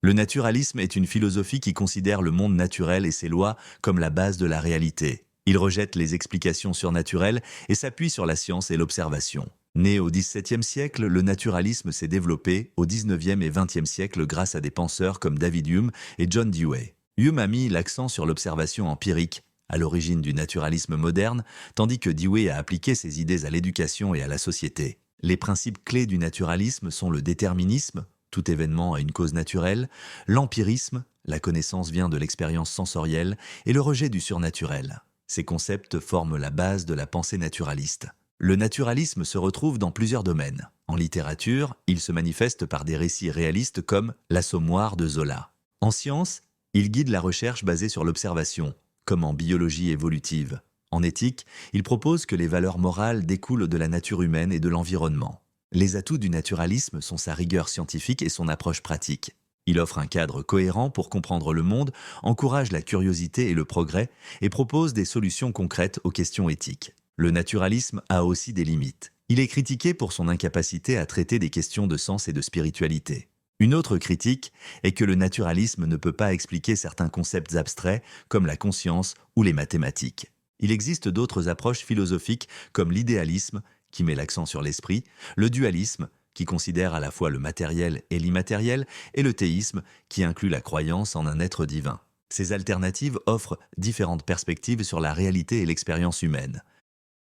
Le naturalisme est une philosophie qui considère le monde naturel et ses lois comme la base de la réalité. Il rejette les explications surnaturelles et s'appuie sur la science et l'observation. Né au XVIIe siècle, le naturalisme s'est développé au XIXe et XXe siècle grâce à des penseurs comme David Hume et John Dewey. Hume a mis l'accent sur l'observation empirique, à l'origine du naturalisme moderne, tandis que Dewey a appliqué ses idées à l'éducation et à la société. Les principes clés du naturalisme sont le déterminisme, tout événement a une cause naturelle, l'empirisme, la connaissance vient de l'expérience sensorielle, et le rejet du surnaturel. Ces concepts forment la base de la pensée naturaliste. Le naturalisme se retrouve dans plusieurs domaines. En littérature, il se manifeste par des récits réalistes comme L'Assommoir de Zola. En science, il guide la recherche basée sur l'observation, comme en biologie évolutive. En éthique, il propose que les valeurs morales découlent de la nature humaine et de l'environnement. Les atouts du naturalisme sont sa rigueur scientifique et son approche pratique. Il offre un cadre cohérent pour comprendre le monde, encourage la curiosité et le progrès, et propose des solutions concrètes aux questions éthiques. Le naturalisme a aussi des limites. Il est critiqué pour son incapacité à traiter des questions de sens et de spiritualité. Une autre critique est que le naturalisme ne peut pas expliquer certains concepts abstraits comme la conscience ou les mathématiques. Il existe d'autres approches philosophiques comme l'idéalisme, qui met l'accent sur l'esprit, le dualisme, qui considère à la fois le matériel et l'immatériel, et le théisme, qui inclut la croyance en un être divin. Ces alternatives offrent différentes perspectives sur la réalité et l'expérience humaine.